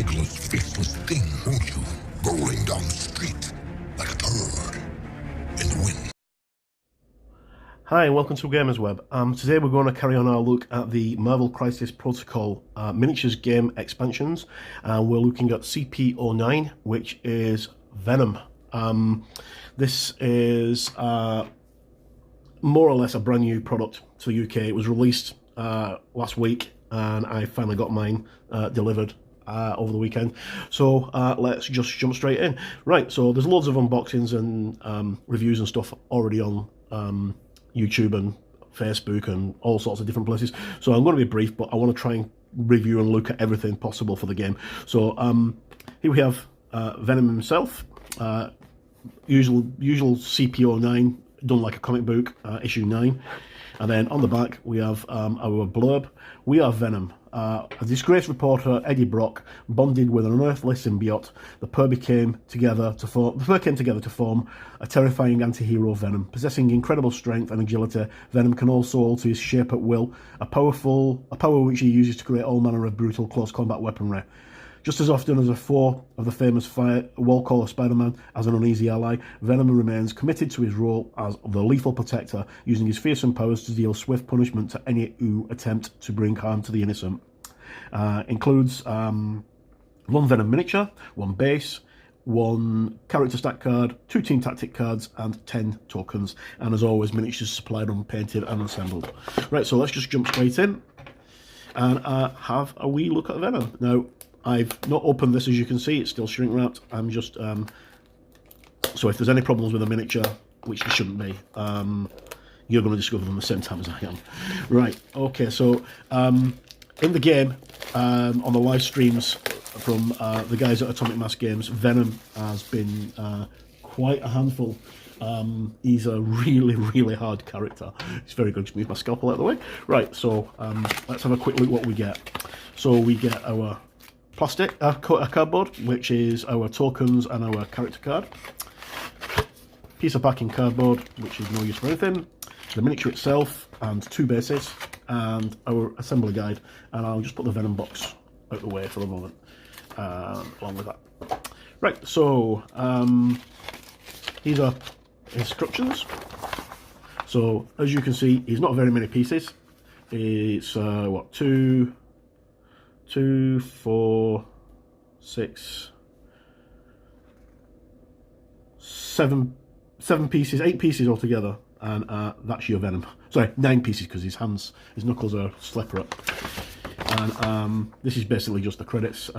Nicholas faceless thing, won't you? Rolling down the street like a turd in the wind. Hi and welcome to Gamers Web. Today we're going to carry on our look at the Marvel Crisis Protocol miniatures game expansions. We're looking at CP09, which is Venom. This is more or less a brand new product to the UK. It was released last week and I finally got mine delivered over the weekend. So let's just jump straight in. Right, so there's loads of unboxings and reviews and stuff already on YouTube and Facebook and all sorts of different places. So I'm going to be brief, but I want to try and review and look at everything possible for the game. So here we have Venom himself, usual CP09, done like a comic book, issue 9. And then on the back we have our blurb. We are Venom. A disgraced reporter, Eddie Brock, bonded with an unearthly symbiote. The pair came together to form a terrifying anti-hero, Venom. Possessing incredible strength and agility, Venom can also alter his shape at will, a power which he uses to create all manner of brutal close combat weaponry. Just as often as a foe of the famous wall-caller Spider-Man as an uneasy ally, Venom remains committed to his role as the lethal protector, using his fearsome powers to deal swift punishment to any who attempt to bring harm to the innocent. Includes one Venom miniature, one base, one character stat card, 2 team tactic cards, and 10 tokens. And as always, miniatures supplied unpainted and assembled. Right, so let's just jump straight in and have a wee look at Venom. Now, I've not opened this, as you can see, it's still shrink wrapped. I'm just, so if there's any problems with the miniature, which there shouldn't be, you're going to discover them the same time as I am. Right, okay, so in the game, on the live streams from the guys at Atomic Mass Games, Venom has been quite a handful. He's a really hard character. It's very good. Just move my scalpel out of the way. Right, so let's have a quick look what we get. So we get our plastic cardboard, which is our tokens and our character card. Piece of packing cardboard, which is no use for anything. The miniature itself and 2 bases and our assembly guide. And I'll just put the Venom box out the way for the moment, along with that. Right, so these are instructions. So as you can see, he's not very many pieces. It's what, 2, 4, 6, 7 pieces, 8 pieces altogether, and that's your Venom. Sorry, 9 pieces because his knuckles are slippery. And this is basically just the credits.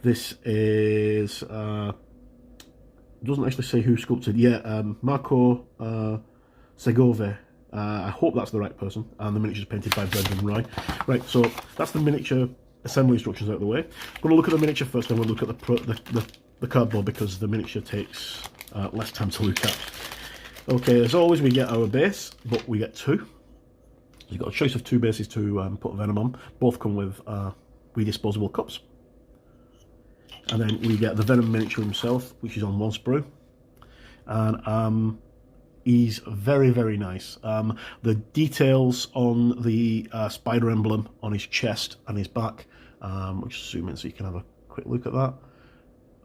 This is doesn't actually say who sculpted. Yeah, Marco Segove. I hope that's the right person. And the miniature's painted by Brendan Roy. Right, so that's the miniature assembly instructions out of the way. I'm going to look at the miniature first, and we'll look at the cardboard because the miniature takes less time to look at. Okay, as always, we get our base, but we get 2. You've got a choice of 2 bases to put Venom on. Both come with redisposable cups. And then we get the Venom miniature himself, which is on 1 sprue. And he's very nice. The details on the spider emblem on his chest and his back, I'll just zoom in so you can have a quick look at that.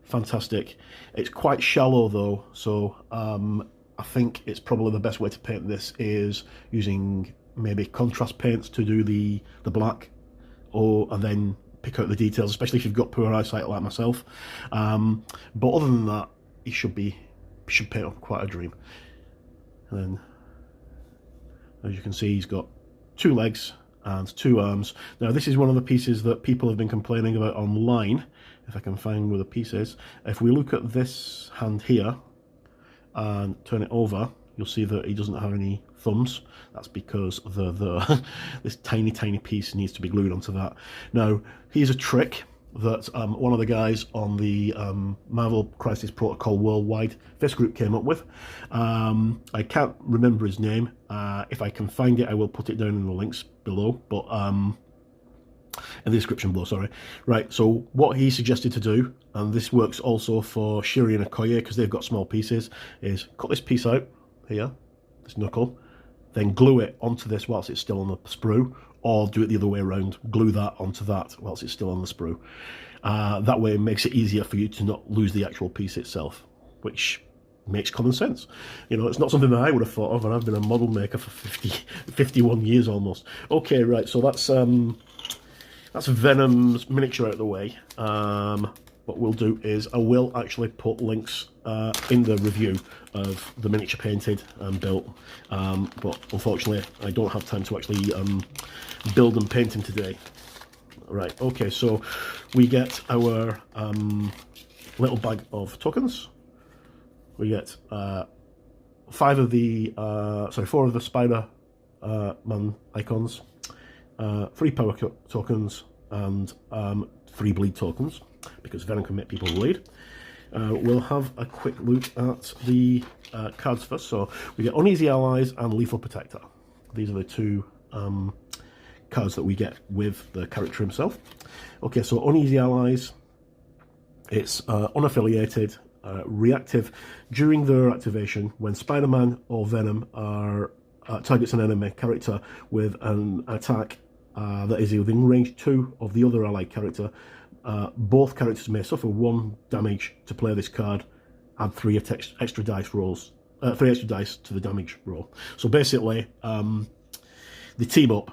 Fantastic. It's quite shallow though, so I think it's probably the best way to paint this is using maybe contrast paints to do the black, and then pick out the details, especially if you've got poor eyesight like myself. But other than that, he should paint up quite a dream. And then, as you can see, he's got 2 legs and 2 arms. Now, this is one of the pieces that people have been complaining about online, if I can find where the piece is. If we look at this hand here and turn it over, you'll see that he doesn't have any thumbs. That's because this tiny piece needs to be glued onto that. Now, here's a trick that one of the guys on the Marvel Crisis Protocol Worldwide Fist Group came up with. I can't remember his name. If I can find it, I will put it down in the links below, but in the description below, sorry. Right, so what he suggested to do, and this works also for Shiri and Okoye because they've got small pieces, is cut this piece out here, this knuckle, then glue it onto this whilst it's still on the sprue, or do it the other way around, glue that onto that whilst it's still on the sprue. That way it makes it easier for you to not lose the actual piece itself, which makes common sense. You know, it's not something that I would have thought of, and I've been a model maker for 51 years almost. Okay, right, so that's Venom's miniature out of the way. What we'll do is I will actually put links in the review of the miniature painted and built, but unfortunately I don't have time to actually build and paint him today. Right, okay, so we get our little bag of tokens. We get 4 of the Spider-Man icons, 3 power tokens, and 3 bleed tokens, because Venom can make people bleed. We'll have a quick look at the cards first. So we get Uneasy Allies and Lethal Protector. These are the 2 cards that we get with the character himself. Okay, so Uneasy Allies, it's unaffiliated, reactive. During their activation, when Spider-Man or Venom targets an enemy character with an attack that is within range 2 of the other allied character, both characters may suffer 1 damage to play this card. Add 3 extra dice rolls, 3 extra dice to the damage roll. So basically, they team up,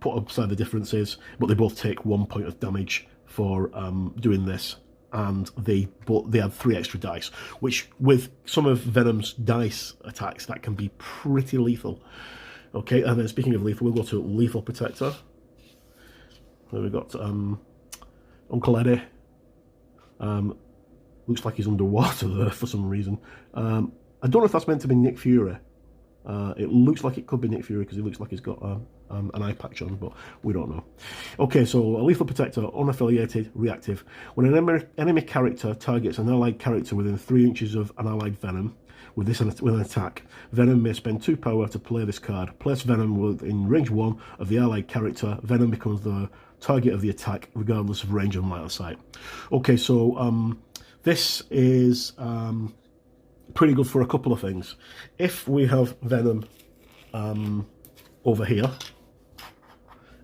put aside the differences, but they both take 1 point of damage for doing this, and they add 3 extra dice, which with some of Venom's dice attacks, that can be pretty lethal. Okay, and then speaking of lethal, we'll go to Lethal Protector. There we've got Uncle Eddie. Looks like he's underwater there for some reason. I don't know if that's meant to be Nick Fury. It looks like it could be Nick Fury because he looks like he's got an eye patch on, but we don't know. Okay, so a Lethal Protector, unaffiliated, reactive. When an enemy character targets an allied character within 3 inches of an allied Venom with an attack, Venom may spend 2 power to play this card. Place Venom within range 1 of the allied character. Venom becomes the target of the attack regardless of range and line of sight. Okay, so this is pretty good for a couple of things. If we have Venom over here,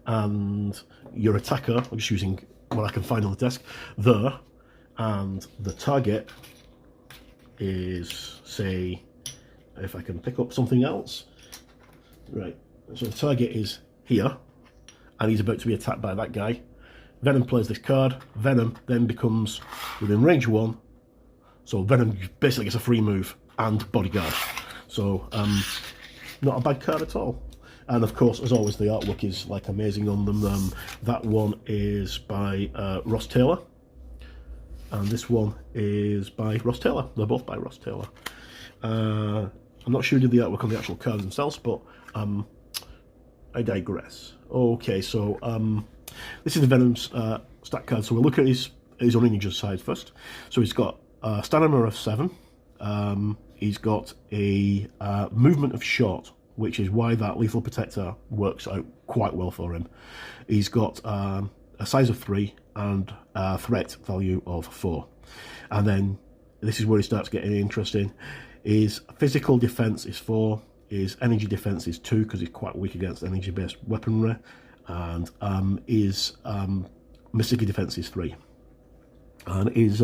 and your attacker, I'm just using what I can find on the desk, there, and the target is, say, if I can pick up something else, right, so the target is here, and he's about to be attacked by that guy. Venom plays this card. Venom then becomes within range 1, so Venom basically gets a free move and bodyguard. So not a bad card at all. And of course, as always, the artwork is like amazing on them. That one is by Ross Taylor, and this one is by Ross Taylor. They're both by Ross Taylor. I'm not sure who did the artwork on the actual cards themselves, but I digress. Okay, so this is the Venom's stat card. So we'll look at his uninjured side first. So he's got stamina of 7. He's got a movement of short, which is why that Lethal Protector works out quite well for him. He's got a size of 3 and a threat value of 4. And then this is where he starts getting interesting. His physical defense is 4. His energy defense is 2 because he's quite weak against energy-based weaponry. And his Mystic defense is 3. And his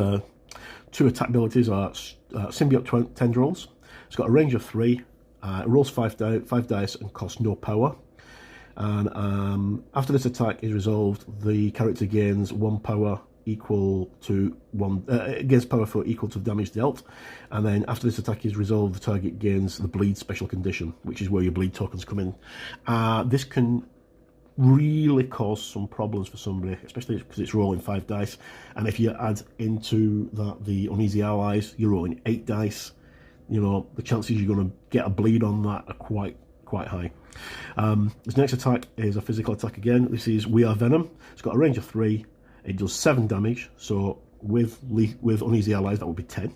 2 attack abilities are Symbiote Tendrils. It's got a range of 3. It rolls 5 dice and costs no power. And after this attack is resolved, the character gains 1 power equal to 1. Gains power for equal to the damage dealt. And then after this attack is resolved, the target gains the bleed special condition, which is where your bleed tokens come in. This can really cause some problems for somebody, especially because it's rolling 5 dice. And if you add into that the Uneasy Allies, you're rolling 8 dice. You know, the chances you're going to get a bleed on that are quite high. His next attack is a physical attack again. This is We Are Venom. It's got a range of 3. It does 7 damage. So with Uneasy Allies, that would be 10.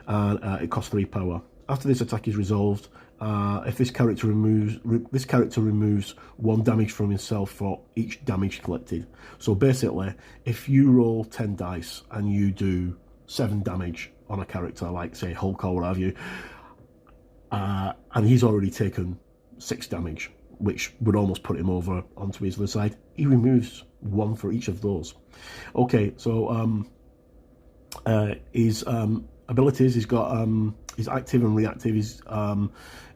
And it costs 3 power. After this attack is resolved, if this character removes 1 damage from himself for each damage collected. So basically, if you roll 10 dice and you do 7 damage on a character, like say Hulk or what have you, and he's already taken 6 damage, which would almost put him over onto his other side. He removes one for each of those. Okay, so his abilities, he's got his active and reactive. He's got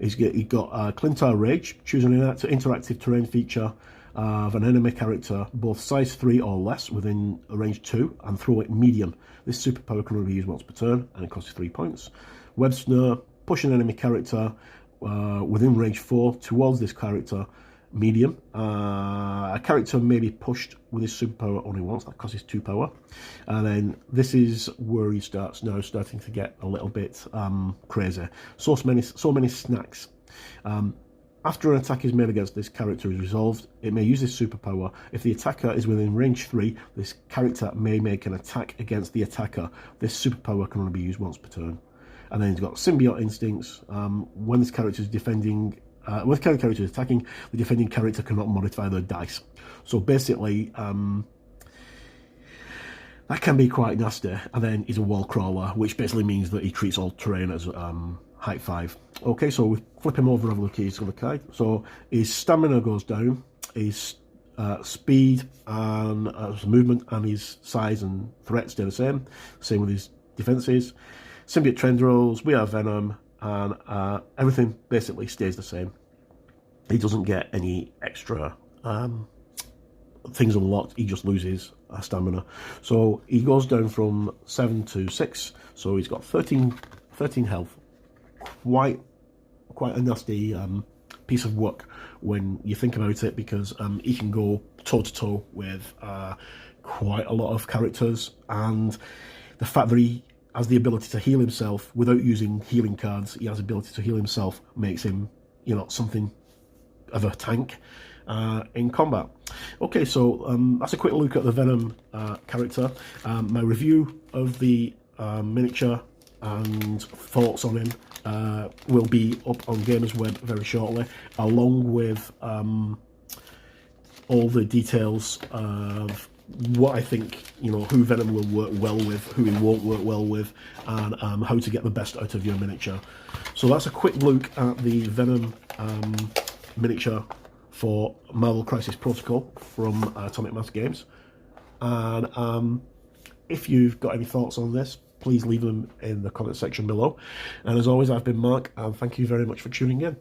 Clintar Rage. Choose an interactive terrain feature of an enemy character, both size 3 or less, within range 2, and throw it medium. This superpower can only be used once per turn, and it costs 3 points. Web Snare. Push an enemy character within range 4 towards this character, medium. A character may be pushed with his superpower only once. That costs 2 power. And then this is where he starts now starting to get a little bit crazy. So many snacks. After an attack is made against this character is resolved, it may use this superpower. If the attacker is within range 3, this character may make an attack against the attacker. This superpower can only be used once per turn. And then he's got Symbiote Instincts. When this character is defending, when the character is attacking, the defending character cannot modify their dice. So basically, that can be quite nasty. And then he's a wall crawler, which basically means that he treats all terrain as height 5. Okay, so we flip him over and have a look at his other card. So his stamina goes down, his speed and his movement and his size and threat stay the same. Same with his defenses. Symbiote Tendrils, we have Venom, and everything basically stays the same. He doesn't get any extra things unlocked, he just loses stamina. So he goes down from 7 to 6, so he's got 13 health. Quite a nasty piece of work when you think about it, because he can go toe-to-toe with quite a lot of characters, and the fact that he has the ability to heal himself without using healing cards, he has the ability to heal himself, makes him, you know, something of a tank in combat. Okay, so that's a quick look at the Venom character. My review of the miniature and thoughts on him will be up on Gamers Web very shortly, along with all the details of what I think, you know, who Venom will work well with, who he won't work well with, and how to get the best out of your miniature. So that's a quick look at the Venom miniature for Marvel Crisis Protocol from Atomic Mass Games. And if you've got any thoughts on this, please leave them in the comment section below. And as always, I've been Mark, and thank you very much for tuning in.